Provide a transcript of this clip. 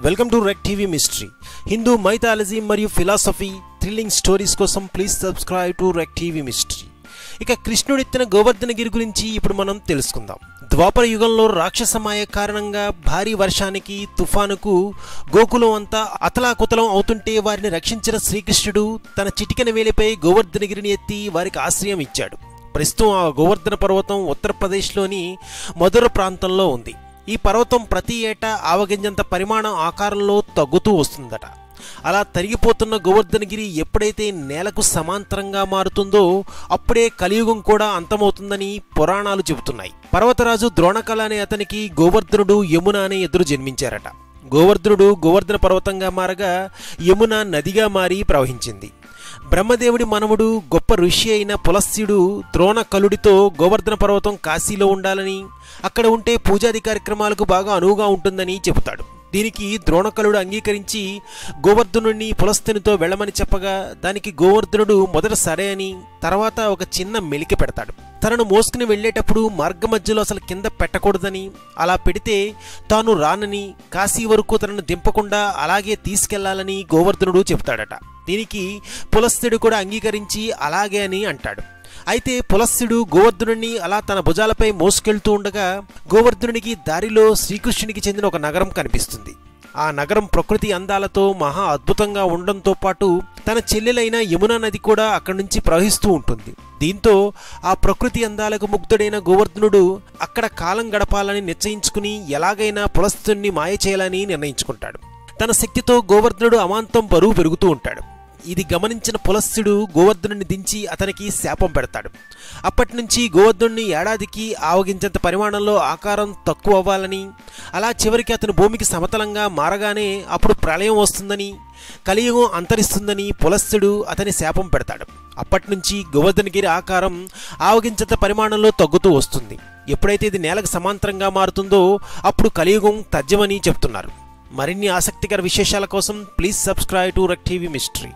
Welcome to రెక్ TV mystery. Hindu mythology మరియు philosophy thrilling stories కోసం ప్లీజ్ సబ్స్క్రైబ్ టు రెక్ టీవీ మిస్టరీ. ఇక కృష్ణుడెత్తిన గోవర్ధనగిరి గురించి ఇప్పుడు మనం తెలుసుకుందాం. ద్వాపర యుగంలో రాక్షసమాయ కారణంగా భారీ వర్షానికి తుఫానుకు గోకులం అంతా అతలాకుతలం అవుతుంటే వారిని రక్షించిన శ్రీకృష్ణుడు తన చిటికెన వేలిపై గోవర్ధనగిరిని ఎత్తి వారికి ఆశ్రయం ఇచ్చాడు. ప్రస్తుతం ఆ గోవర్ధన పర్వతం ఉత్తరప్రదేశ్లోని మధుర ప్రాంతంలో ఉంది. ఈ పర్వతం ప్రతి ఏటా ఆవగింజంత పరిమాణం ఆకారంలో తగ్గుతూ వస్తుందట. అలా తరిగిపోతున్న గోవర్ధనగిరి ఎప్పుడైతే నేలకు సమాంతరంగా మారుతుందో అప్పుడే కలియుగం కూడా అంతమవుతుందని పురాణాలు చెబుతున్నాయి. పర్వతరాజు ద్రోణకల అనే అతనికి గోవర్ధనుడు యమున అనే ఇద్దరు జన్మించారట. గోవర్ధనుడు గోవర్ధన పర్వతంగా మారగా యమున నదిగా మారి ప్రవహించింది. బ్రహ్మదేవుడి మనవుడు గొప్ప ఋషి అయిన పులస్త్యుడు ద్రోణకలుడితో గోవర్ధన పర్వతం కాశీలో ఉండాలని, అక్కడ ఉంటే పూజాది కార్యక్రమాలకు బాగా అనువుగా ఉంటుందని చెబుతాడు. దీనికి ద్రోణకలుడు అంగీకరించి గోవర్ధనుడిని పులస్త్యునితో వెళ్ళమని చెప్పగా దానికి గోవర్ధనుడు మొదట సరే అని, తర్వాత ఒక చిన్న మెలిక పెడతాడు. తనను మోసుకుని వెళ్ళేటప్పుడు మార్గ మధ్యలో అసలు కింద పెట్టకూడదని, అలా పెడితే తాను రానని, కాశీ వరకు తనను దింపకుండా అలాగే తీసుకెళ్లాలని గోవర్ధనుడు చెబుతాడట. దీనికి పులస్త్యుడు కూడా అంగీకరించి అలాగే అని అంటాడు. అయితే పులస్త్యుడు గోవర్ధనుడిని అలా తన భుజాలపై మోసుకెళ్తూ ఉండగా గోవర్ధనుడికి దారిలో శ్రీకృష్ణునికి చెందిన ఒక నగరం కనిపిస్తుంది. ఆ నగరం ప్రకృతి అందాలతో మహా అద్భుతంగా ఉండడంతో పాటు తన చెల్లెలైన యమునా నది కూడా అక్కడి నుంచి ప్రవహిస్తూ ఉంటుంది. దీంతో ఆ ప్రకృతి అందాలకు ముగ్ధుడైన గోవర్ధనుడు అక్కడ కాలం గడపాలని నిశ్చయించుకుని ఎలాగైనా పులస్త్యుడిని మాయ చేయాలని నిర్ణయించుకుంటాడు. తన శక్తితో గోవర్ధనుడు అమాంతం బరువు పెరుగుతూ ఉంటాడు. ఇది గమనించిన పులస్త్యుడు గోవర్ధనుడిని దించి అతనికి శాపం పెడతాడు. అప్పటి నుంచి గోవర్ధనుడిని ఏడాదికి ఆవగించంత పరిమాణంలో ఆకారం తక్కువ అవ్వాలని, అలా చివరికి అతను భూమికి సమతలంగా మారగానే అప్పుడు ప్రళయం వస్తుందని, కలియుగం అంతరిస్తుందని పులస్త్యుడు అతని శాపం పెడతాడు. అప్పటి నుంచి గోవర్ధనగిరి ఆకారం ఆవగించంత పరిమాణంలో తగ్గుతూ వస్తుంది. ఎప్పుడైతే ఇది నేలకు సమాంతరంగా మారుతుందో అప్పుడు కలియుగం తథ్యమని చెప్తున్నారు. మరిన్ని ఆసక్తికర విశేషాల కోసం ప్లీజ్ సబ్స్క్రైబ్ టు రెక్ టీవీ మిస్టరీ.